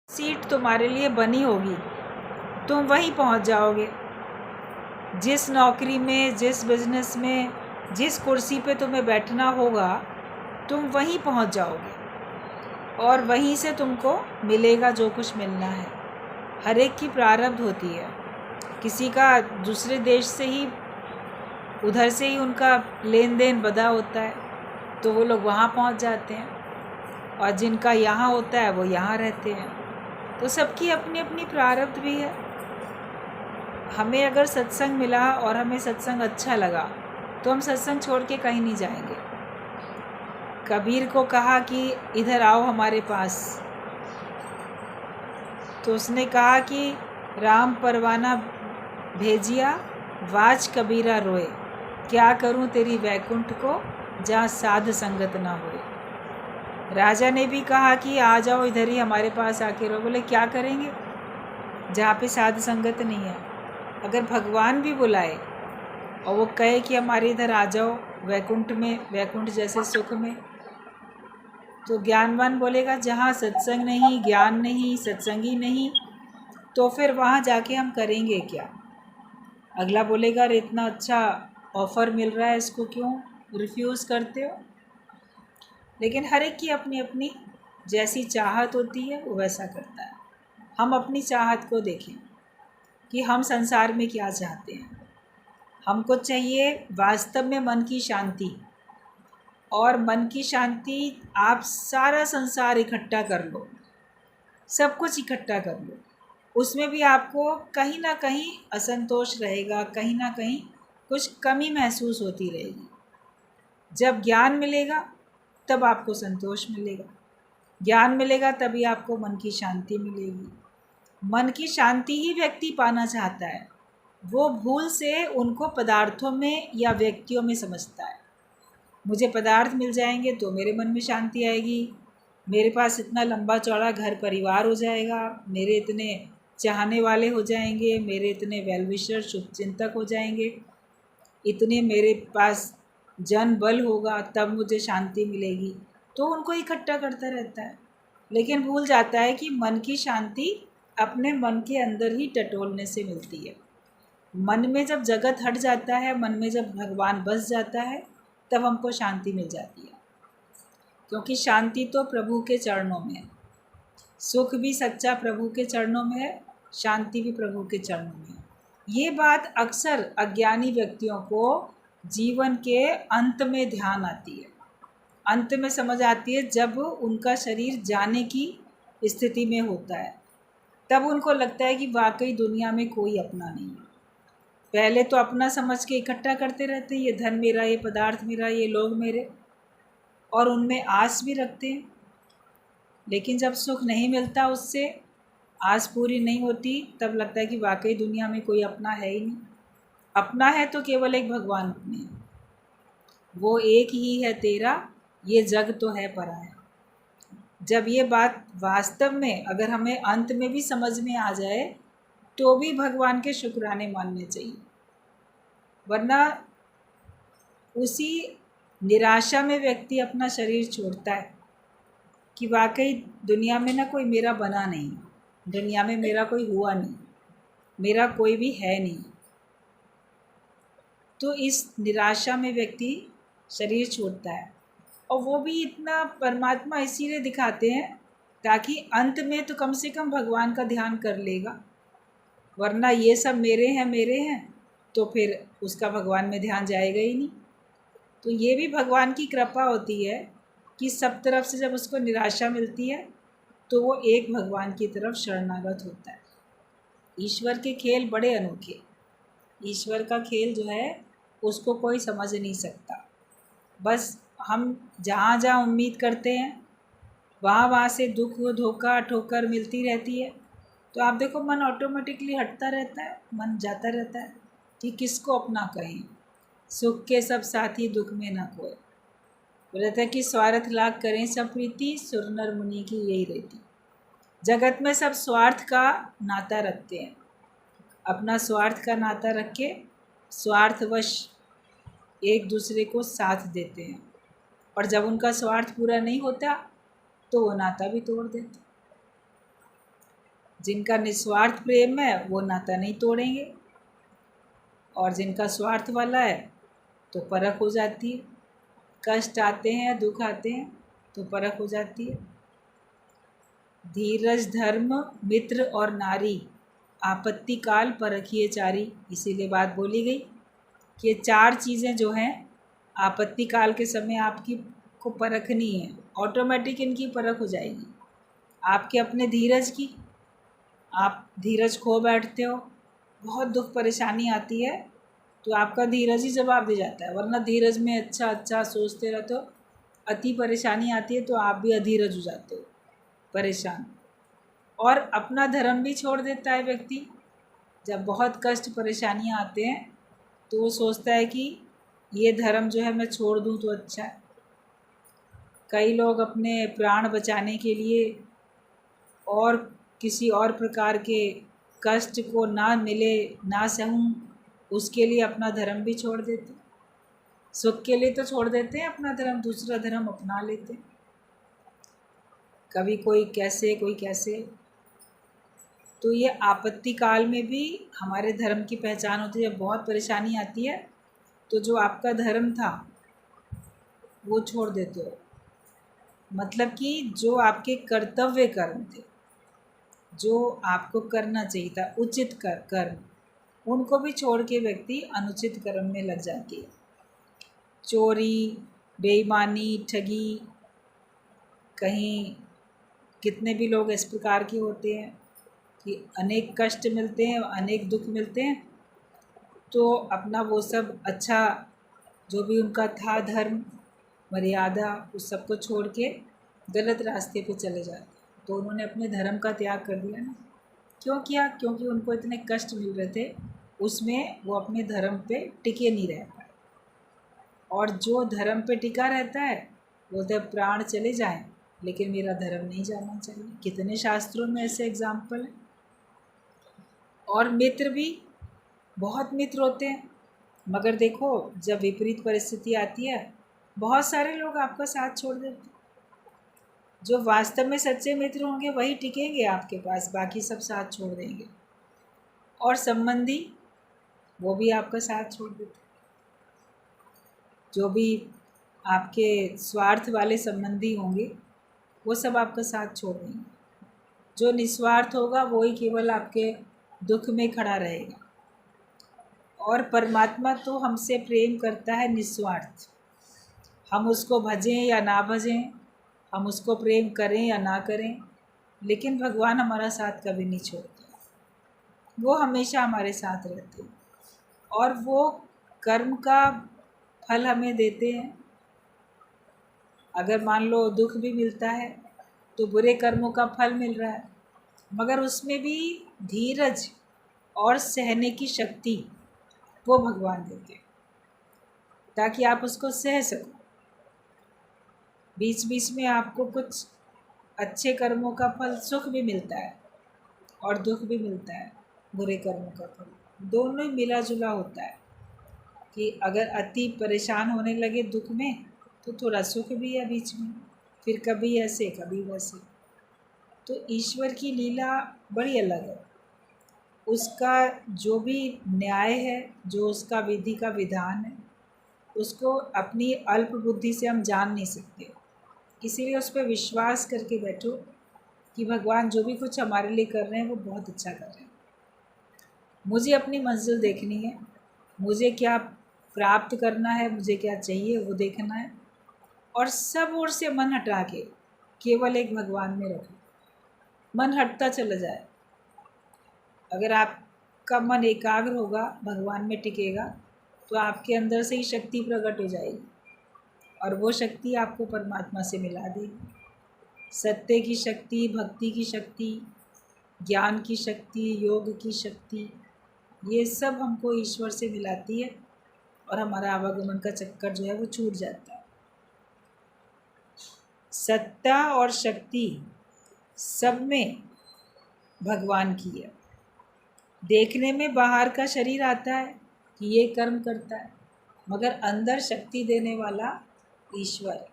Seat तुम्हारे लिए बनी होगी, तुम वहीं पहुंच जाओगे। जिस नौकरी में, जिस बिज़नेस में, जिस कुर्सी पे तुम्हें बैठना होगा, तुम वहीं पहुंच जाओगे और वहीं से तुमको मिलेगा जो कुछ मिलना है। हर एक की प्रारब्ध होती है। किसी का दूसरे देश से ही, उधर से ही उनका लेन देन बधा होता है, तो वो लोग वहाँ पहुँच जाते हैं, और जिनका यहाँ होता है वो यहाँ रहते हैं। तो सबकी अपनी अपनी प्रारब्ध भी है। हमें अगर सत्संग मिला और हमें सत्संग अच्छा लगा तो हम सत्संग छोड़ के कहीं नहीं जाएंगे। कबीर को कहा कि इधर आओ हमारे पास, तो उसने कहा कि राम परवाना भेजिया, वाज कबीरा रोए, क्या करूं तेरी वैकुंठ को, जहाँ साध संगत ना होए। राजा ने भी कहा कि आ जाओ इधर ही हमारे पास आके रहो। बोले क्या करेंगे जहाँ पे साध संगत नहीं है। अगर भगवान भी बुलाए और वो कहे कि हमारे इधर आ जाओ वैकुंठ में, वैकुंठ जैसे सुख में, तो ज्ञानवान बोलेगा जहाँ सत्संग नहीं, ज्ञान नहीं, सत्संगी नहीं, तो फिर वहाँ जाके हम करेंगे क्या। अगला बोलेगा अरे इतना अच्छा ऑफ़र मिल रहा है, इसको क्यों रिफ्यूज़ करते हो। लेकिन हर एक की अपनी अपनी जैसी चाहत होती है वो वैसा करता है। हम अपनी चाहत को देखें कि हम संसार में क्या चाहते हैं। हमको चाहिए वास्तव में मन की शांति, और मन की शांति आप सारा संसार इकट्ठा कर लो, सब कुछ इकट्ठा कर लो, उसमें भी आपको कहीं ना कहीं असंतोष रहेगा, कहीं ना कहीं कुछ कमी महसूस होती रहेगी। जब ज्ञान मिलेगा तब आपको संतोष मिलेगा, ज्ञान मिलेगा तभी आपको मन की शांति मिलेगी। मन की शांति ही व्यक्ति पाना चाहता है। वो भूल से उनको पदार्थों में या व्यक्तियों में समझता है। मुझे पदार्थ मिल जाएंगे तो मेरे मन में शांति आएगी, मेरे पास इतना लंबा चौड़ा घर परिवार हो जाएगा, मेरे इतने चाहने वाले हो जाएंगे, मेरे इतने वेल विशर शुभचिंतक हो जाएंगे, इतने मेरे पास जन बल होगा, तब मुझे शांति मिलेगी। तो उनको इकट्ठा करता रहता है, लेकिन भूल जाता है कि मन की शांति अपने मन के अंदर ही टटोलने से मिलती है। मन में जब जगत हट जाता है, मन में जब भगवान बस जाता है, तब हमको शांति मिल जाती है। क्योंकि शांति तो प्रभु के चरणों में है, सुख भी सच्चा प्रभु के चरणों में है, शांति भी प्रभु के चरणों में है। ये बात अक्सर अज्ञानी व्यक्तियों को जीवन के अंत में ध्यान आती है, अंत में समझ आती है, जब उनका शरीर जाने की स्थिति में होता है, तब उनको लगता है कि वाकई दुनिया में कोई अपना नहीं है। पहले तो अपना समझ के इकट्ठा करते रहते हैं, ये धन मेरा, ये पदार्थ मेरा, ये लोग मेरे, और उनमें आस भी रखते हैं। लेकिन जब सुख नहीं मिलता, उससे आस पूरी नहीं होती, तब लगता है कि वाकई दुनिया में कोई अपना है ही नहीं। अपना है तो केवल एक भगवान अपने हैं, वो एक ही है तेरा, ये जग तो है पराया। जब ये बात वास्तव में अगर हमें अंत में भी समझ में आ जाए तो भी भगवान के शुक्राने मानने चाहिए, वरना उसी निराशा में व्यक्ति अपना शरीर छोड़ता है कि वाकई दुनिया में ना कोई मेरा बना नहीं, दुनिया में मेरा कोई हुआ नहीं, मेरा कोई भी है नहीं। तो इस निराशा में व्यक्ति शरीर छोड़ता है, और वो भी इतना परमात्मा इसीलिए दिखाते हैं ताकि अंत में तो कम से कम भगवान का ध्यान कर लेगा, वरना ये सब मेरे हैं मेरे हैं तो फिर उसका भगवान में ध्यान जाएगा ही नहीं। तो ये भी भगवान की कृपा होती है कि सब तरफ से जब उसको निराशा मिलती है तो वो एक भगवान की तरफ शरणागत होता है। ईश्वर के खेल बड़े अनोखे, ईश्वर का खेल जो है उसको कोई समझ नहीं सकता। बस हम जहाँ जहाँ उम्मीद करते हैं वहाँ वहाँ से दुख धोखा ठोकर मिलती रहती है। तो आप देखो मन ऑटोमेटिकली हटता रहता है, मन जाता रहता है कि किसको अपना कहें, सुख के सब साथी दुख में ना कोई। बोलता है कि स्वार्थ लाग करें सब प्रीति, सुर नर मुनि की यही रहती। जगत में सब स्वार्थ का नाता रखते हैं, अपना स्वार्थ का नाता रख के स्वार्थवश एक दूसरे को साथ देते हैं, और जब उनका स्वार्थ पूरा नहीं होता तो वो नाता भी तोड़ देते। जिनका निस्वार्थ प्रेम है वो नाता नहीं तोड़ेंगे, और जिनका स्वार्थ वाला है तो परख हो जाती है। कष्ट आते हैं, दुख आते हैं तो परख हो जाती है। धीरज, धर्म, मित्र और नारी, आपत्ति काल परखिए चारी। इसीलिए बात बोली गई कि ये 4 चीज़ें जो हैं आपत्ति काल के समय आपकी को परखनी है। ऑटोमेटिक इनकी परख हो जाएगी। आपके अपने धीरज की, आप धीरज खो बैठते हो, बहुत दुख परेशानी आती है तो आपका धीरज ही जवाब दे जाता है, वरना धीरज में अच्छा अच्छा सोचते रहते हो। अति परेशानी आती है तो आप भी अधीरज हो जाते हो, परेशान। और अपना धर्म भी छोड़ देता है व्यक्ति। जब बहुत कष्ट परेशानियाँ आते हैं तो वो सोचता है कि ये धर्म जो है मैं छोड़ दूँ तो अच्छा है। कई लोग अपने प्राण बचाने के लिए और किसी और प्रकार के कष्ट को ना मिले, ना सहूँ, उसके लिए अपना धर्म भी छोड़ देते। सुख के लिए तो छोड़ देते हैं अपना धर्म, दूसरा धर्म अपना लेते हैं। कभी कोई कैसे, कोई कैसे। तो ये आपत्ति काल में भी हमारे धर्म की पहचान होती है। जब बहुत परेशानी आती है तो जो आपका धर्म था वो छोड़ देते हो, मतलब कि जो आपके कर्तव्य कर्म थे, जो आपको करना चाहिए था, उचित कर्म, उनको भी छोड़ के व्यक्ति अनुचित कर्म में लग जाती है। चोरी, बेईमानी, ठगी, कहीं कितने भी लोग इस प्रकार के होते हैं कि अनेक कष्ट मिलते हैं, अनेक दुख मिलते हैं, तो अपना वो सब अच्छा जो भी उनका था धर्म, मर्यादा, उस सब को छोड़ के गलत रास्ते पे चले जाते। तो उन्होंने अपने धर्म का त्याग कर दिया ना। क्यों किया? क्योंकि उनको इतने कष्ट मिल रहे थे, उसमें वो अपने धर्म पे टिके नहीं रह पाए। और जो धर्म पे टिका रहता है बोलते हैं प्राण चले जाएं लेकिन मेरा धर्म नहीं जाना चाहिए। कितने शास्त्रों में ऐसे एग्जाम्पल हैं। और मित्र भी, बहुत मित्र होते हैं, मगर देखो जब विपरीत परिस्थिति आती है बहुत सारे लोग आपका साथ छोड़ देते हैं। जो वास्तव में सच्चे मित्र होंगे वही टिकेंगे आपके पास, बाकी सब साथ छोड़ देंगे। और संबंधी, वो भी आपका साथ छोड़ देते हैं। जो भी आपके स्वार्थ वाले संबंधी होंगे वो सब आपका साथ छोड़ देंगे। जो निस्वार्थ होगा वही केवल आपके दुख में खड़ा रहेगा। और परमात्मा तो हमसे प्रेम करता है निस्वार्थ। हम उसको भजें या ना भजें, हम उसको प्रेम करें या ना करें, लेकिन भगवान हमारा साथ कभी नहीं छोड़ते। वो हमेशा हमारे साथ रहते हैं और वो कर्म का फल हमें देते हैं। अगर मान लो दुख भी मिलता है तो बुरे कर्मों का फल मिल रहा है, मगर उसमें भी धीरज और सहने की शक्ति वो भगवान देते हैं ताकि आप उसको सह सको। बीच बीच में आपको कुछ अच्छे कर्मों का फल सुख भी मिलता है और दुख भी मिलता है, बुरे कर्मों का फल दोनों ही मिला जुला होता है। कि अगर अति परेशान होने लगे दुख में तो थोड़ा सुख भी है बीच में, फिर कभी ऐसे कभी वैसे। तो ईश्वर की लीला बड़ी अलग है। उसका जो भी न्याय है, जो उसका विधि का विधान है, उसको अपनी अल्प बुद्धि से हम जान नहीं सकते। इसीलिए उस पर विश्वास करके बैठो कि भगवान जो भी कुछ हमारे लिए कर रहे हैं वो बहुत अच्छा कर रहे हैं। मुझे अपनी मंजिल देखनी है, मुझे क्या प्राप्त करना है, मुझे क्या चाहिए वो देखना है। और सब ओर से मन हटा के केवल एक भगवान में रखो। मन हटता चला जाए, अगर आपका मन एकाग्र होगा, भगवान में टिकेगा, तो आपके अंदर से ही शक्ति प्रकट हो जाएगी और वो शक्ति आपको परमात्मा से मिला देगी। सत्य की शक्ति, भक्ति की शक्ति, ज्ञान की शक्ति, योग की शक्ति, ये सब हमको ईश्वर से मिलाती है और हमारा आवागमन का चक्कर जो है वो छूट जाता है। सत्ता और शक्ति सब में भगवान की है। देखने में बाहर का शरीर आता है कि ये कर्म करता है, मगर अंदर शक्ति देने वाला ईश्वर है।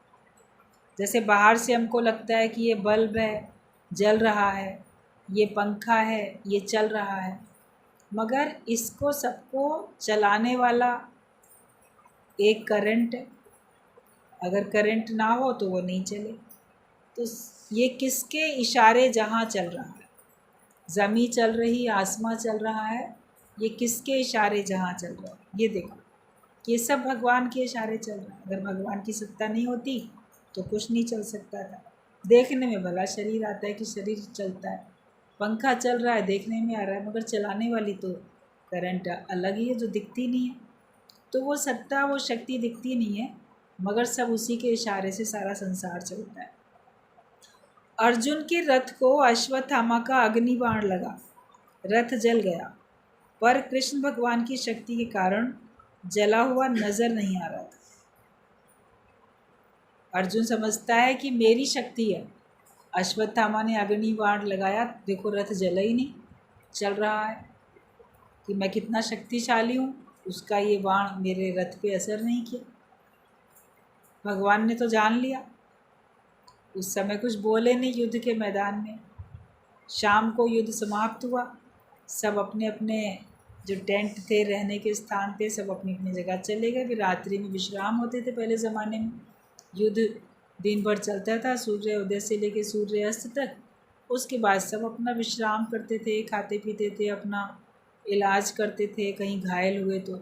जैसे बाहर से हमको लगता है कि ये बल्ब है, जल रहा है, ये पंखा है, ये चल रहा है, मगर इसको सबको चलाने वाला एक करंट है। अगर करंट ना हो तो वो नहीं चले। तो ये किसके इशारे जहाँ चल रहा है, ज़मीं चल रही, आसमां चल रहा है, ये किसके इशारे जहाँ चल रहा है, ये देखो, ये सब भगवान के इशारे चल रहा है। अगर भगवान की सत्ता नहीं होती तो कुछ नहीं चल सकता था। देखने में भला शरीर आता है कि शरीर चलता है, पंखा चल रहा है देखने में आ रहा है, मगर चलाने वाली तो करंट अलग ही है जो दिखती नहीं है। तो वो सत्ता, वो शक्ति दिखती नहीं है, मगर सब उसी के इशारे से सारा संसार चलता है। अर्जुन के रथ को अश्वत्थामा का अग्नि बाण लगा, रथ जल गया, पर कृष्ण भगवान की शक्ति के कारण जला हुआ नजर नहीं आ रहा था। अर्जुन समझता है कि मेरी शक्ति है, अश्वत्थामा ने अग्नि बाण लगाया, देखो रथ जला ही नहीं, चल रहा है कि मैं कितना शक्तिशाली हूँ, उसका ये बाण मेरे रथ पे असर नहीं किया। भगवान ने तो जान लिया, उस समय कुछ बोले नहीं। युद्ध के मैदान में शाम को युद्ध समाप्त हुआ, सब अपने अपने जो टेंट थे, रहने के स्थान थे, सब अपनी अपनी जगह चले गए। फिर रात्रि में विश्राम होते थे। पहले ज़माने में युद्ध दिन भर चलता था, सूर्य उदय से लेकर सूर्य अस्त तक। उसके बाद सब अपना विश्राम करते थे, खाते पीते थे, अपना इलाज करते थे, कहीं घायल हुए तो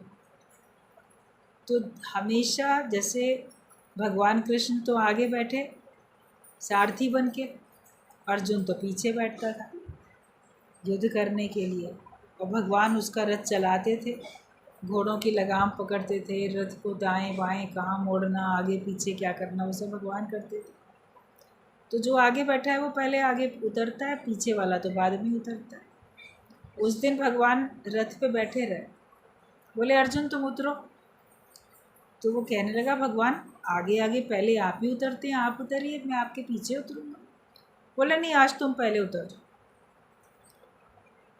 हमेशा जैसे भगवान कृष्ण तो आगे बैठे सारथी बन के, अर्जुन तो पीछे बैठता था युद्ध करने के लिए, और भगवान उसका रथ चलाते थे, घोड़ों की लगाम पकड़ते थे, रथ को दाएं बाएं कहाँ मोड़ना, आगे पीछे क्या करना, वो सब भगवान करते थे। तो जो आगे बैठा है वो पहले आगे उतरता है, पीछे वाला तो बाद में उतरता है। उस दिन भगवान रथ पे बैठे रहे, बोले अर्जुन तुम उतरो। तो वो कहने लगा भगवान आगे आगे पहले आप ही उतरते हैं, आप उतरिए, मैं आपके पीछे उतरूँगा। बोले नहीं, आज तुम पहले उतर जाओ।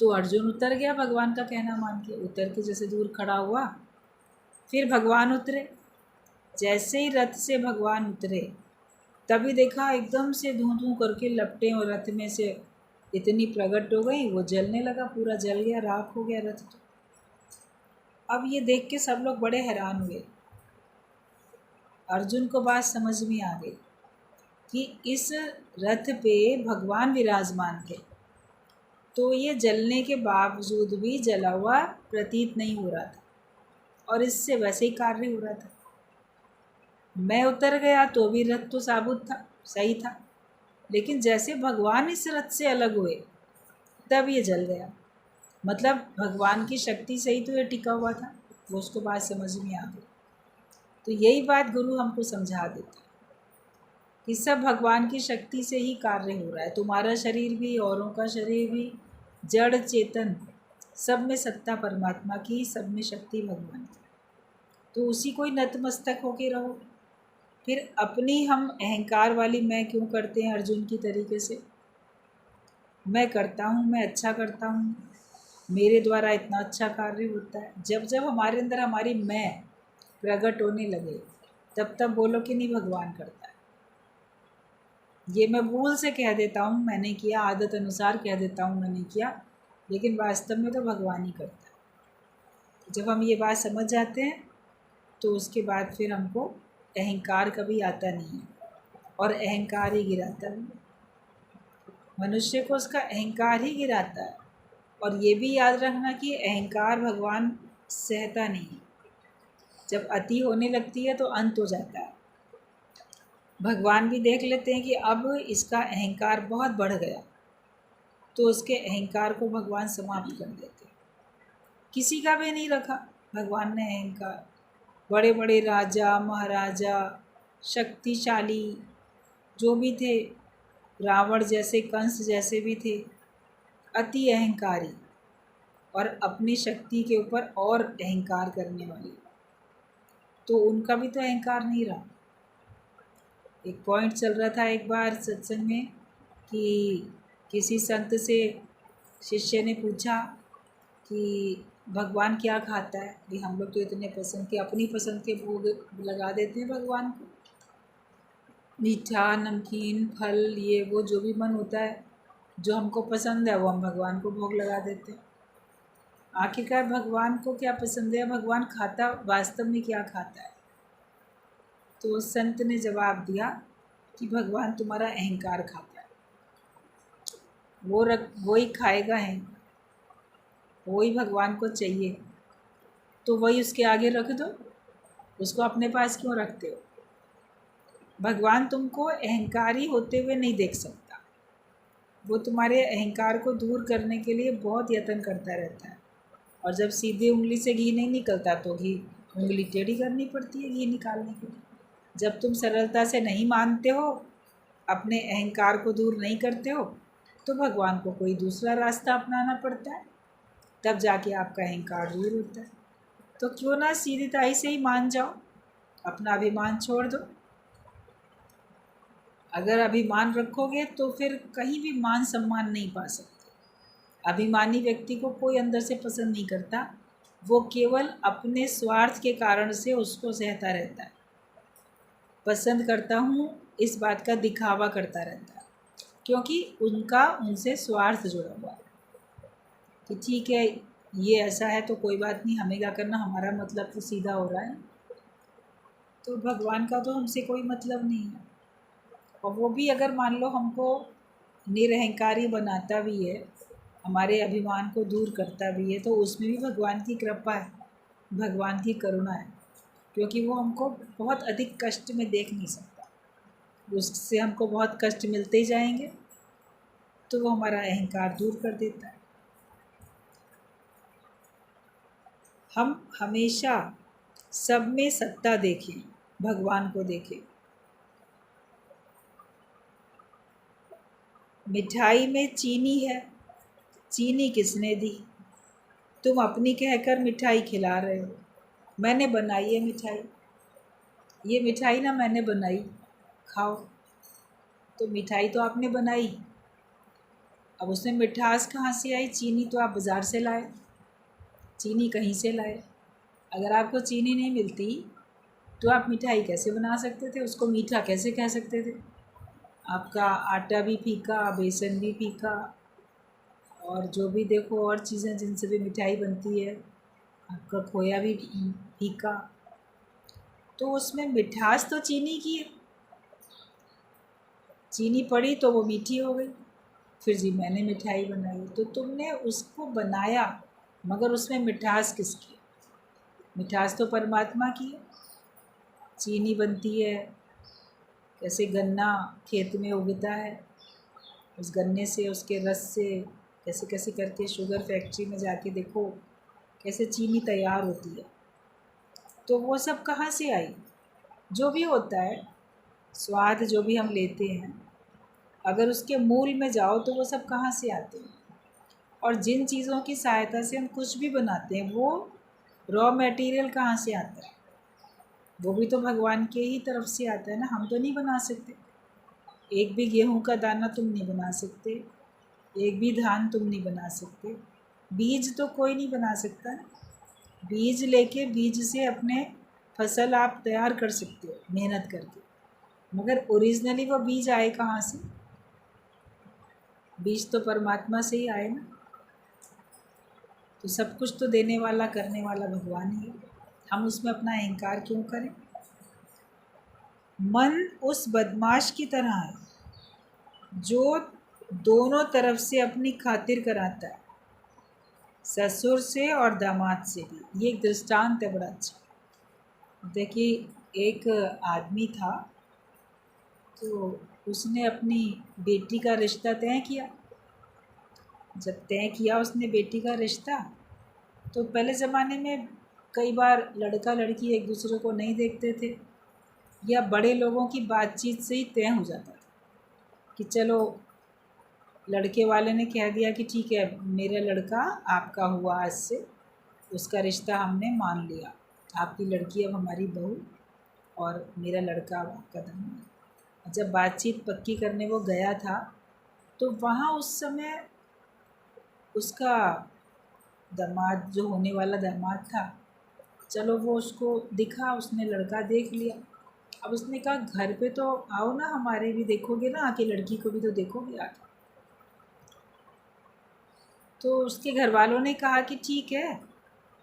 तो अर्जुन उतर गया, भगवान का कहना मान के उतर के जैसे दूर खड़ा हुआ। फिर भगवान उतरे, जैसे ही रथ से भगवान उतरे तभी देखा एकदम से धूं धूं करके लपटें और रथ में से इतनी प्रकट हो गई, वो जलने लगा, पूरा जल गया, राख हो गया रथ। तो अब ये देख के सब लोग बड़े हैरान हुए। अर्जुन को बात समझ में आ गई कि इस रथ पे भगवान विराजमान थे, तो ये जलने के बावजूद भी जला हुआ प्रतीत नहीं हो रहा था, और इससे वैसे ही कार्य हो रहा था। मैं उतर गया तो भी रथ तो साबुत था, सही था, लेकिन जैसे भगवान इस रथ से अलग हुए तब ये जल गया। मतलब भगवान की शक्ति से ही तो ये टिका हुआ था। वो उसको बात समझ में आ गई। तो यही बात गुरु हमको समझा देते कि सब भगवान की शक्ति से ही कार्य हो रहा है। तुम्हारा शरीर भी, औरों का शरीर भी, जड़ चेतन, सब में सत्ता परमात्मा की, सब में शक्ति भगवान की। तो उसी को ही नतमस्तक होके रहो। फिर अपनी हम अहंकार वाली मैं क्यों करते हैं अर्जुन की तरीके से, मैं करता हूँ, मैं अच्छा करता हूँ, मेरे द्वारा इतना अच्छा कार्य होता है। जब जब हमारे अंदर हमारी मैं प्रकट होने लगे तब तब बोलो कि नहीं भगवान करता है। ये मैं भूल से कह देता हूँ मैंने किया, आदत अनुसार कह देता हूँ मैंने किया, लेकिन वास्तव में तो भगवान ही करता है। जब हम ये बात समझ जाते हैं तो उसके बाद फिर हमको अहंकार कभी आता नहीं है, और अहंकार ही गिराता है मनुष्य को, उसका अहंकार ही गिराता है। और ये भी याद रखना कि अहंकार भगवान सहता नहीं है, जब अति होने लगती है तो अंत हो जाता है। भगवान भी देख लेते हैं कि अब इसका अहंकार बहुत बढ़ गया, तो उसके अहंकार को भगवान समाप्त कर देते हैं। किसी का भी नहीं रखा भगवान ने अहंकार। बड़े बड़े राजा महाराजा शक्तिशाली जो भी थे, रावण जैसे, कंस जैसे भी थे, अति अहंकारी और अपनी शक्ति के ऊपर और अहंकार करने वाले, तो उनका भी तो अहंकार नहीं रहा। एक पॉइंट चल रहा था एक बार सत्संग में कि किसी संत से शिष्य ने पूछा कि भगवान क्या खाता है, कि हम लोग तो इतने पसंद के, अपनी पसंद के भोग लगा देते हैं भगवान को, मीठा नमकीन फल ये वो जो भी मन होता है जो हमको पसंद है वो हम भगवान को भोग लगा देते हैं। आखिरकार भगवान को क्या पसंद है, भगवान खाता वास्तव में क्या खाता है? तो संत ने जवाब दिया कि भगवान तुम्हारा अहंकार खाता है, वही खाएगा है, वही भगवान को चाहिए, तो वही उसके आगे रख दो, उसको अपने पास क्यों रखते हो? भगवान तुमको अहंकारी होते हुए नहीं देख सकता, वो तुम्हारे अहंकार को दूर करने के लिए बहुत यत्न करता रहता है। और जब सीधे उंगली से घी नहीं निकलता तो घी उंगली टेढ़ी करनी पड़ती है घी निकालने के लिए। जब तुम सरलता से नहीं मानते हो, अपने अहंकार को दूर नहीं करते हो, तो भगवान को कोई दूसरा रास्ता अपनाना पड़ता है, तब जाके आपका अहंकार दूर होता है। तो क्यों ना सीधेताई से ही मान जाओ, अपना अभिमान छोड़ दो। अगर अभिमान रखोगे तो फिर कहीं भी मान सम्मान नहीं पा सकते। अभिमानी व्यक्ति को कोई अंदर से पसंद नहीं करता, वो केवल अपने स्वार्थ के कारण से उसको सहता रहता है। पसंद करता हूँ इस बात का दिखावा करता रहता है, क्योंकि उनका उनसे स्वार्थ जुड़ा हुआ है कि ठीक है ये ऐसा है तो कोई बात नहीं, हमें क्या करना, हमारा मतलब तो सीधा हो रहा है। तो भगवान का तो हमसे कोई मतलब नहीं है। और वो भी अगर मान लो हमको निरहंकारी बनाता भी है, हमारे अभिमान को दूर करता भी है, तो उसमें भी भगवान की कृपा है, भगवान की करुणा है, क्योंकि वो हमको बहुत अधिक कष्ट में देख नहीं सकता। उससे हमको बहुत कष्ट मिलते ही जाएंगे, तो वो हमारा अहंकार दूर कर देता है। हम हमेशा सब में सत्ता देखें, भगवान को देखें। मिठाई में चीनी है, चीनी किसने दी? तुम अपनी कहकर मिठाई खिला रहे हो। मैंने बनाई है मिठाई, ये मिठाई ना मैंने बनाई, खाओ। तो मिठाई तो आपने बनाई, अब उसमें मिठास कहाँ से आई? चीनी तो आप बाज़ार से लाए, चीनी कहीं से लाए। अगर आपको चीनी नहीं मिलती तो आप मिठाई कैसे बना सकते थे, उसको मीठा कैसे कह सकते थे? आपका आटा भी फीका, बेसन भी फीका, और जो भी देखो और चीज़ें जिनसे भी मिठाई बनती है, आपका खोया भी फीका। तो उसमें मिठास तो चीनी की है, चीनी पड़ी तो वो मीठी हो गई। फिर जी मैंने मिठाई बनाई, तो तुमने उसको बनाया, मगर उसमें मिठास किसकी? मिठास तो परमात्मा की है। चीनी बनती है कैसे? गन्ना खेत में उगता है, उस गन्ने से, उसके रस से कैसे कैसे करके शुगर फैक्ट्री में जाके देखो कैसे चीनी तैयार होती है। तो वो सब कहाँ से आई? जो भी होता है, स्वाद जो भी हम लेते हैं, अगर उसके मूल में जाओ तो वो सब कहाँ से आते हैं। और जिन चीज़ों की सहायता से हम कुछ भी बनाते हैं, वो रॉ मटेरियल कहाँ से आता है? वो भी तो भगवान के ही तरफ से आता है ना, हम तो नहीं बना सकते। एक भी गेहूं का दाना तुम नहीं बना सकते, एक भी धान तुम नहीं बना सकते, बीज तो कोई नहीं बना सकता ना। बीज लेके बीज से अपने फसल आप तैयार कर सकते हो मेहनत करके, मगर ओरिजिनली वो बीज आए कहाँ से? बीज तो परमात्मा से ही आए ना। तो सब कुछ तो देने वाला करने वाला भगवान ही है, हम उसमें अपना अहंकार क्यों करें? मन उस बदमाश की तरह है जो दोनों तरफ से अपनी खातिर कराता है, ससुर से और दामाद से भी। ये एक दृष्टांत है बड़ा अच्छा। देखिए एक आदमी था, तो उसने अपनी बेटी का रिश्ता तय किया। जब तय किया उसने बेटी का रिश्ता, तो पहले ज़माने में कई बार लड़का लड़की एक दूसरे को नहीं देखते थे, या बड़े लोगों की बातचीत से ही तय हो जाता था कि चलो लड़के वाले ने कह दिया कि ठीक है मेरा लड़का आपका हुआ, आज से उसका रिश्ता हमने मान लिया, आपकी लड़की अब हमारी बहू और मेरा लड़का अब आपका दामाद। जब बातचीत पक्की करने वो गया था, तो वहाँ उस समय उसका दामाद, जो होने वाला दामाद था, चलो वो उसको दिखा, उसने लड़का देख लिया। अब उसने कहा घर पे तो आओ ना, हमारे भी देखोगे ना आके, लड़की को भी तो देखोगे आके। तो उसके घर वालों ने कहा कि ठीक है,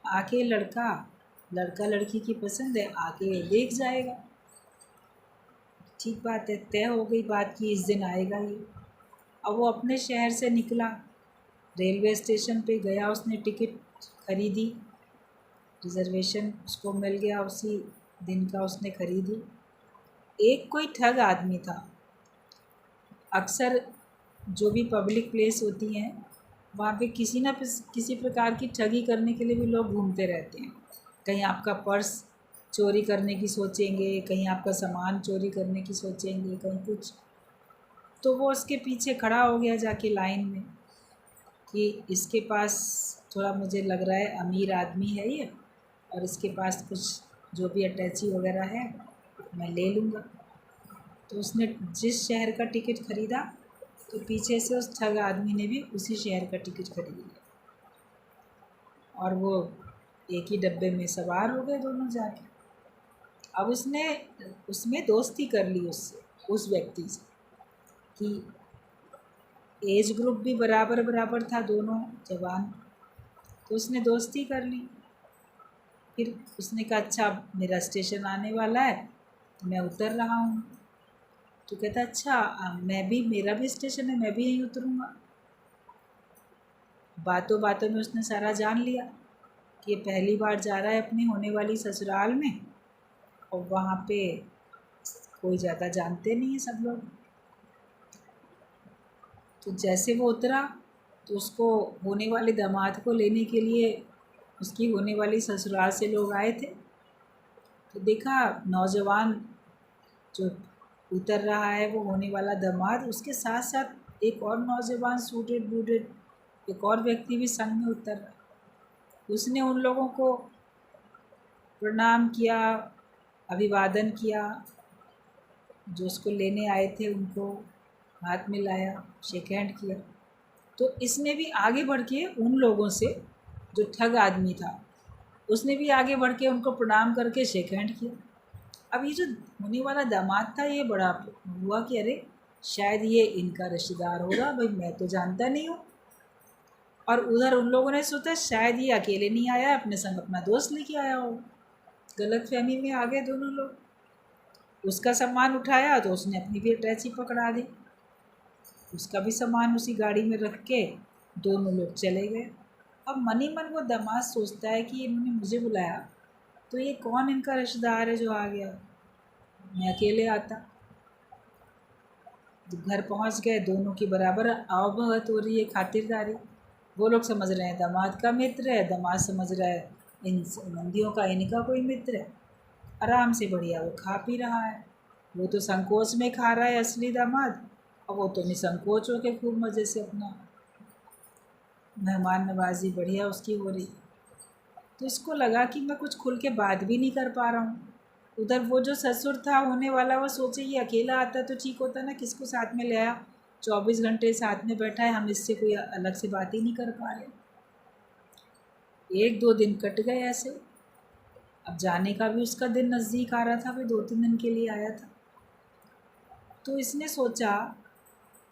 आके लड़का लड़की की पसंद है, आके देख जाएगा। ठीक बात है, तय हो गई बात कि इस दिन आएगा ही। अब वो अपने शहर से निकला, रेलवे स्टेशन पे गया, उसने टिकट खरीदी, रिज़र्वेशन उसको मिल गया, उसी दिन का उसने खरीदी। एक कोई ठग आदमी था। अक्सर जो भी पब्लिक प्लेस होती हैं वहाँ पे किसी न किसी प्रकार की ठगी करने के लिए भी लोग घूमते रहते हैं। कहीं आपका पर्स चोरी करने की सोचेंगे, कहीं आपका सामान चोरी करने की सोचेंगे, कहीं कुछ। तो वो उसके पीछे खड़ा हो गया जाके लाइन में कि इसके पास थोड़ा मुझे लग रहा है अमीर आदमी है ये, और इसके पास कुछ जो भी अटैची वगैरह है मैं ले लूँगा। तो उसने जिस शहर का टिकट ख़रीदा, तो पीछे से उस ठग आदमी ने भी उसी शहर का टिकट खरीद लिया, और वो एक ही डब्बे में सवार हो गए दोनों जाके। अब उसने उसमें दोस्ती कर ली उससे, उस व्यक्ति से, कि एज ग्रुप भी बराबर बराबर था, दोनों जवान। तो उसने दोस्ती कर ली। फिर उसने कहा अच्छा मेरा स्टेशन आने वाला है, तो मैं उतर रहा हूँ। तो कहता अच्छा मैं भी, मेरा भी स्टेशन है, मैं भी यहीं उतरूँगा। बातों बातों में उसने सारा जान लिया कि ये पहली बार जा रहा है अपनी होने वाली ससुराल में, और वहाँ पे कोई ज़्यादा जानते नहीं है सब लोग। तो जैसे वो उतरा, तो उसको होने वाले दामाद को लेने के लिए उसकी होने वाली ससुराल से लोग आए थे। तो देखा नौजवान जो उतर रहा है वो होने वाला दामाद, उसके साथ साथ एक और नौजवान सूटेड बूटेड एक और व्यक्ति भी संग में उतर रहा। उसने उन लोगों को प्रणाम किया, अभिवादन किया, जो उसको लेने आए थे उनको हाथ मिलाया, शेक हैंड किया। तो इसने भी आगे बढ़ के उन लोगों से, जो ठग आदमी था, उसने भी आगे बढ़ के उनको प्रणाम करके शेक हैंड किया। अब ये जो होने वाला दामाद था, ये बड़ा हुआ कि अरे शायद ये इनका रिश्तेदार होगा, भाई मैं तो जानता नहीं हूँ। और उधर उन लोगों ने सोचा शायद ये अकेले नहीं आया, अपने संग अपना दोस्त लेके आया हो। गलतफहमी में आ गए दोनों लोग। उसका सामान उठाया तो उसने अपनी भी अटैची पकड़ा दी, उसका भी सामान उसी गाड़ी में रख के दोनों लोग चले गए। अब मन ही मन वो दामाद सोचता है कि इन्होंने मुझे बुलाया, तो ये कौन इनका रिश्तेदार है जो आ गया, मैं अकेले आता। तो घर पहुंच गए, दोनों की बराबर आवभगत हो रही है, खातिरदारी। वो लोग समझ रहे हैं दामाद का मित्र है, दामाद समझ रहा है इन संबंधियों का इनका कोई मित्र है। आराम से बढ़िया वो खा पी रहा है। वो तो संकोच में खा रहा है असली दामाद, और वो तो निसंकोच होकर खूब मज़े से अपना मेहमान नवाजी बढ़िया उसकी हो रही। तो इसको लगा कि मैं कुछ खुल के बात भी नहीं कर पा रहा हूँ। उधर वो जो ससुर था होने वाला, वो सोचे ये अकेला आता तो ठीक होता ना, किसको साथ में ले आया, 24 घंटे साथ में बैठा है, हम इससे कोई अलग से बात ही नहीं कर पा रहे। 1-2 दिन कट गए ऐसे। अब जाने का भी उसका दिन नज़दीक आ रहा था, वो 2-3 दिन के लिए आया था। तो इसने सोचा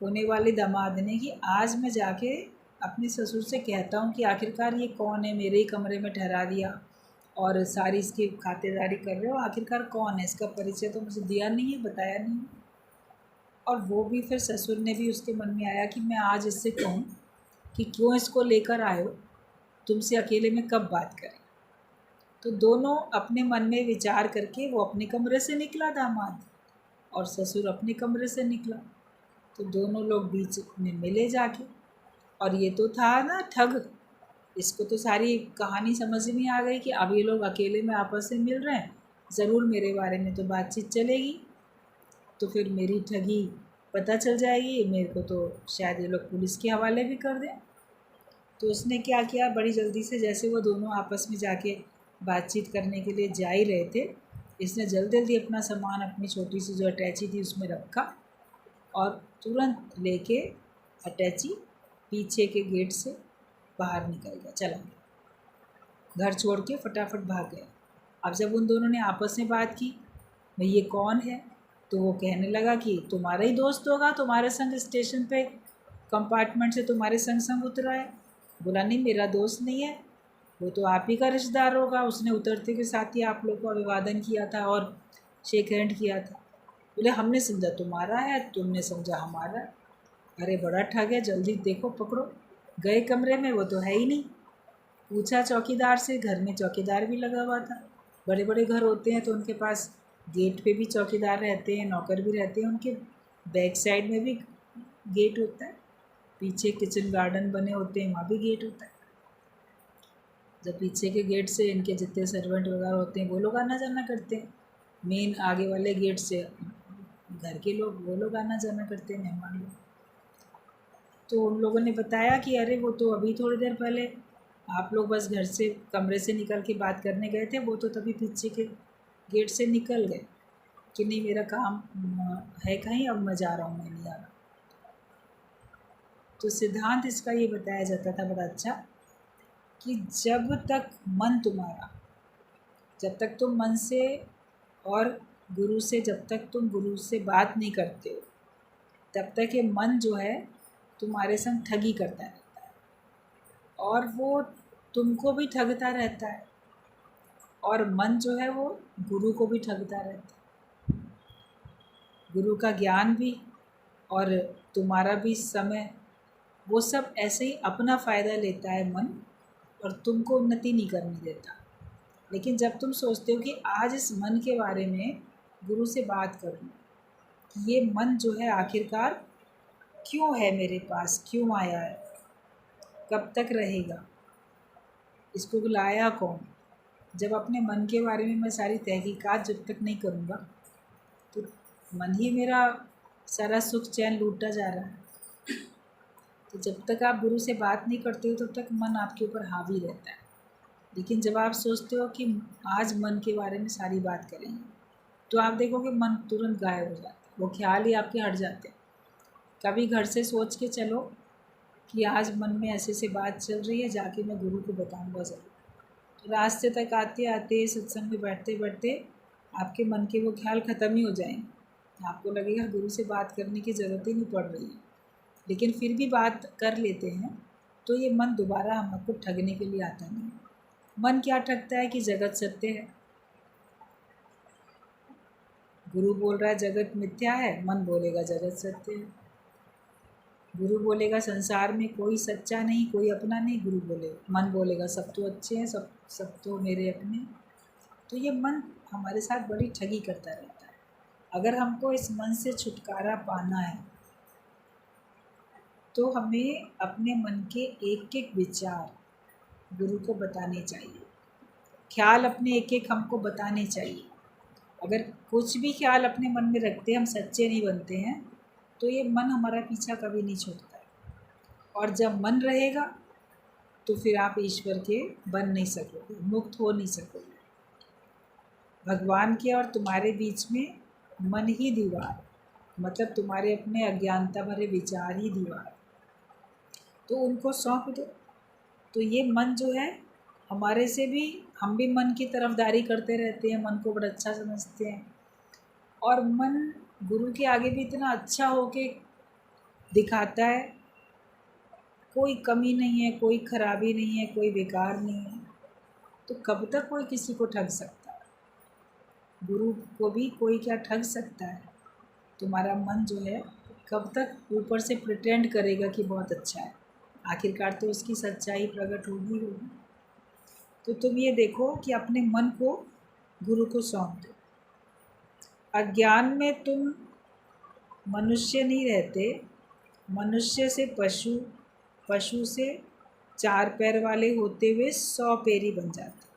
होने वाले दामाद ने कि आज मैं जाके अपने ससुर से कहता हूँ कि आखिरकार ये कौन है, मेरे ही कमरे में ठहरा दिया और सारी इसकी खातिरदारी कर रहे हो, आखिरकार कौन है, इसका परिचय तो मुझे दिया नहीं है, बताया नहीं है। और वो भी फिर ससुर ने भी उसके मन में आया कि मैं आज इससे कहूँ कि क्यों इसको लेकर आए हो, तुमसे अकेले में कब बात करें। तो दोनों अपने मन में विचार करके वो अपने कमरे से निकला दामाद, और ससुर अपने कमरे से निकला। तो दोनों लोग बीच में मिले जाके। और ये तो था ना ठग, इसको तो सारी कहानी समझ में आ गई कि अब ये लोग अकेले में आपस में मिल रहे हैं, ज़रूर मेरे बारे में तो बातचीत चलेगी, तो फिर मेरी ठगी पता चल जाएगी, मेरे को तो शायद ये लोग पुलिस के हवाले भी कर दें। तो उसने क्या किया, बड़ी जल्दी से, जैसे वो दोनों आपस में जाके बातचीत करने के लिए जा ही रहे थे, इसने जल्दी जल्दी अपना सामान अपनी छोटी सी जो अटैची थी उसमें रखा, और तुरंत लेके अटैची पीछे के गेट से बाहर निकल गया, चला गया, घर छोड़ के फटाफट भाग गया। अब जब उन दोनों ने आपस में बात की, भाई ये कौन है, तो वो कहने लगा कि तुम्हारा ही दोस्त होगा, तुम्हारे संग स्टेशन पे कंपार्टमेंट से तुम्हारे संग संग उतरा है। बोला नहीं, मेरा दोस्त नहीं है, वो तो आप ही का रिश्तेदार होगा, उसने उतरते के साथ ही आप लोग को अभिवादन किया था और शेक हैंड किया था। बोले हमने समझा तुम्हारा है, तुमने समझा हमारा है। अरे बड़ा ठग है, जल्दी देखो पकड़ो। गए कमरे में, वो तो है ही नहीं। पूछा चौकीदार से, घर में चौकीदार भी लगा हुआ था। बड़े बड़े घर होते हैं तो उनके पास गेट पे भी चौकीदार रहते हैं, नौकर भी रहते हैं, उनके बैक साइड में भी गेट होता है, पीछे किचन गार्डन बने होते हैं, वहाँ भी गेट होता है। जब पीछे के गेट से इनके जितने सर्वेंट वगैरह होते हैं वो लोग आना जाना करते हैं, मेन आगे वाले गेट से घर के लोग, वो लोग आना जाना करते हैं, मेहमान लोग। तो उन लोगों ने बताया कि अरे वो तो अभी थोड़ी देर पहले आप लोग बस घर से कमरे से निकल के बात करने गए थे, वो तो तभी पीछे के गेट से निकल गए कि नहीं मेरा काम है कहीं, अब मैं जा रहा हूँ, मैं नहीं आ रहा। तो सिद्धांत इसका ये बताया जाता था बड़ा अच्छा कि जब तक मन तुम्हारा, जब तक तुम मन से और गुरु से, जब तक तुम गुरु से बात नहीं करते हो, तब तक ये मन जो है तुम्हारे संग ठगी करता रहता है और वो तुमको भी ठगता रहता है, और मन जो है वो गुरु को भी ठगता रहता है। गुरु का ज्ञान भी और तुम्हारा भी समय, वो सब ऐसे ही अपना फ़ायदा लेता है मन, और तुमको उन्नति नहीं करने देता। लेकिन जब तुम सोचते हो कि आज इस मन के बारे में गुरु से बात करूँ, कि ये मन जो है आखिरकार क्यों है मेरे पास, क्यों आया है, कब तक रहेगा, इसको बुलाया कौन। जब अपने मन के बारे में मैं सारी तहकीकात जब तक नहीं करूँगा, तो मन ही मेरा सारा सुख चैन लूटता जा रहा है। तो जब तक आप गुरु से बात नहीं करते हो तब तक मन आपके ऊपर हावी रहता है। लेकिन जब आप सोचते हो कि आज मन के बारे में सारी बात करेंगे, तो आप देखोगे मन तुरंत गायब हो जाता है, वो ख्याल ही आपके हट जाते हैं। कभी घर से सोच के चलो कि आज मन में ऐसे से बात चल रही है, जाके मैं गुरु को बताऊंगा ज़रूर। तो रास्ते तक आते आते, सत्संग में बैठते बैठते आपके मन के वो ख्याल ख़त्म ही हो जाएंगे। आपको लगेगा गुरु से बात करने की ज़रूरत ही नहीं पड़ रही है, लेकिन फिर भी बात कर लेते हैं तो ये मन दोबारा हमको ठगने के लिए आता नहीं है। मन क्या ठगता है कि जगत सत्य है, गुरु बोल रहा है जगत मिथ्या है, मन बोलेगा जगत सत्य है। गुरु बोलेगा संसार में कोई सच्चा नहीं, कोई अपना नहीं, गुरु बोलेगा, मन बोलेगा सब तो अच्छे हैं, सब तो मेरे अपने। तो ये मन हमारे साथ बड़ी ठगी करता रहता है। अगर हमको इस मन से छुटकारा पाना है तो हमें अपने मन के एक एक विचार गुरु को बताने चाहिए, ख्याल अपने एक एक हमको बताने चाहिए। अगर कुछ भी ख्याल अपने मन में रखते हम सच्चे नहीं बनते हैं, तो ये मन हमारा पीछा कभी नहीं छोड़ता है। और जब मन रहेगा तो फिर आप ईश्वर के बन नहीं सकोगे, मुक्त हो नहीं सकोगे। भगवान के और तुम्हारे बीच में मन ही दीवार, मतलब तुम्हारे अपने अज्ञानता भरे विचार ही दीवार, तो उनको सौंप दो। तो ये मन जो है हमारे से भी, हम भी मन की तरफदारी करते रहते हैं, मन को बड़ा अच्छा समझते हैं, और मन गुरु के आगे भी इतना अच्छा होके दिखाता है, कोई कमी नहीं है, कोई खराबी नहीं है, कोई बेकार नहीं है। तो कब तक कोई किसी को ठग सकता है? गुरु को भी कोई क्या ठग सकता है? तुम्हारा मन जो है कब तक ऊपर से प्रिटेंड करेगा कि बहुत अच्छा है, आखिरकार तो उसकी सच्चाई प्रकट होगी होगी। तो तुम ये देखो कि अपने मन को गुरु को सौंप दो। अज्ञान में तुम मनुष्य नहीं रहते, मनुष्य से पशु, पशु से 4 पैर वाले होते हुए 100 पैरी बन जाते।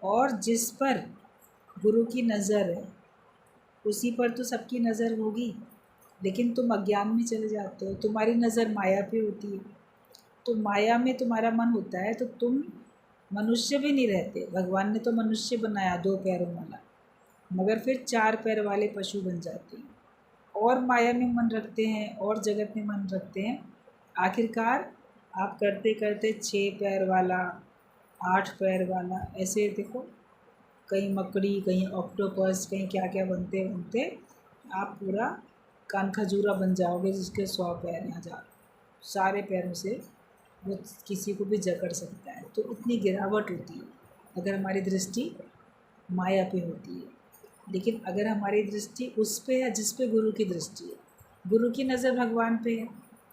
और जिस पर गुरु की नज़र है उसी पर तो सबकी नज़र होगी, लेकिन तुम अज्ञान में चले जाते हो, तुम्हारी नज़र माया पे होती है। तो माया में तुम्हारा मन होता है तो तुम मनुष्य भी नहीं रहते। भगवान ने तो मनुष्य बनाया 2 पैरों वाला, मगर फिर 4 पैर वाले पशु बन जाते हैं, और माया में मन रखते हैं और जगत में मन रखते हैं। आखिरकार आप करते करते 6 पैर वाला, 8 पैर वाला, ऐसे देखो कहीं मकड़ी, कहीं ऑक्टोपस, कहीं क्या क्या बनते बनते आप पूरा कान खजूरा बन जाओगे जिसके 100 पैर हैं, 1000, सारे पैरों से वो किसी को भी जकड़ सकता है। तो इतनी गिरावट होती है अगर हमारी दृष्टि माया पे होती है। लेकिन अगर हमारी दृष्टि उस पे है जिस पे गुरु की दृष्टि है, गुरु की नज़र भगवान पे है,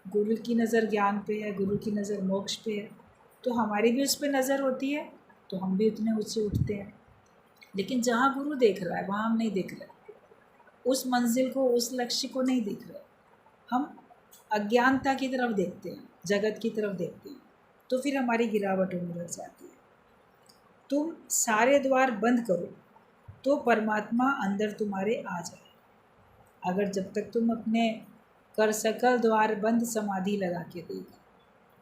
गुरु की नज़र ज्ञान पे है, गुरु की नज़र मोक्ष पे है, तो हमारी भी उस पे नज़र होती है, तो हम भी उतने ऊँचे उठते हैं। लेकिन जहाँ गुरु देख रहा है वहाँ हम नहीं देख रहे, उस मंजिल को, उस लक्ष्य को नहीं देख रहे, हम अज्ञानता की तरफ देखते हैं, जगत की तरफ देखते हैं, तो फिर हमारी गिरावट होने लग जाती है। तुम सारे द्वार बंद करो तो परमात्मा अंदर तुम्हारे आ जाए। अगर जब तक तुम अपने कर सकल द्वार बंद समाधि लगा के देगा,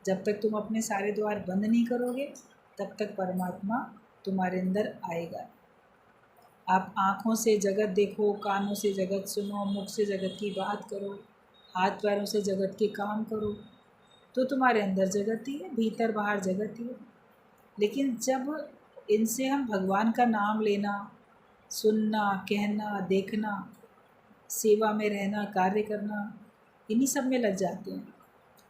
जब तक तुम अपने सारे द्वार बंद नहीं करोगे तब तक परमात्मा तुम्हारे अंदर आएगा। आप आँखों से जगत देखो, कानों से जगत सुनो, मुख से जगत की बात करो, हाथ पैरों से जगत के काम करो, तो तुम्हारे अंदर जगत ही है, भीतर बाहर जगत ही है। लेकिन जब इनसे हम भगवान का नाम लेना, सुनना, कहना, देखना, सेवा में रहना, कार्य करना, इन्हीं सब में लग जाते हैं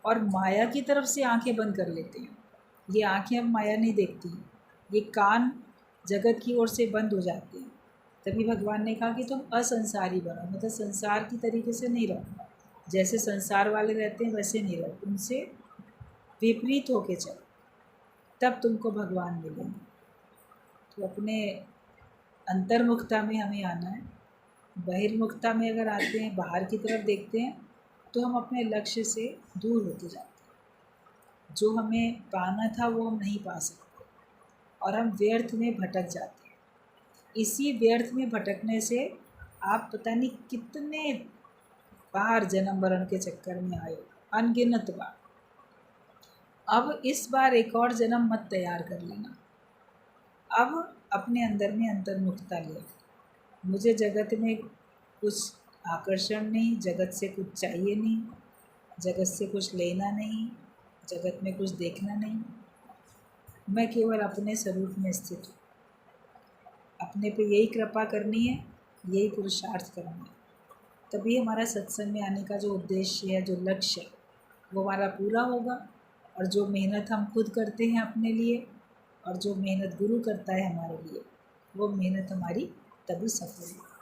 और माया की तरफ से आंखें बंद कर लेते हैं। ये आंखें अब माया नहीं देखती, ये कान जगत की ओर से बंद हो जाते हैं। तभी भगवान ने कहा कि तुम असंसारी बनो, मतलब संसार की तरीके से नहीं रहो, जैसे संसार वाले रहते हैं वैसे नहीं रहो, उनसे विपरीत होके चलो, तब तुमको भगवान मिलेंगे। तो अपने अंतर्मुखता में हमें आना है। बहिर्मुखता में अगर आते हैं, बाहर की तरफ देखते हैं, तो हम अपने लक्ष्य से दूर होते जाते हैं। जो हमें पाना था वो हम नहीं पा सकते और हम व्यर्थ में भटक जाते हैं। इसी व्यर्थ में भटकने से आप पता नहीं कितने बार जन्म मरण के चक्कर में आए हो, अनगिनत बार। अब इस बार एक और जन्म मत तैयार कर लेना। अब अपने अंदर में अंतर्मुखता ले। मुझे जगत में कुछ आकर्षण नहीं, जगत से कुछ चाहिए नहीं, जगत से कुछ लेना नहीं, जगत में कुछ देखना नहीं। मैं केवल अपने स्वरूप में स्थित हूँ। अपने पे यही कृपा करनी है, यही पुरुषार्थ करना है। तभी हमारा सत्संग में आने का जो उद्देश्य है, जो लक्ष्य है, वो हमारा पूरा होगा। और जो मेहनत हम खुद करते हैं अपने लिए और जो मेहनत गुरु करता है हमारे लिए, वो मेहनत हमारी तभी सफल होगी।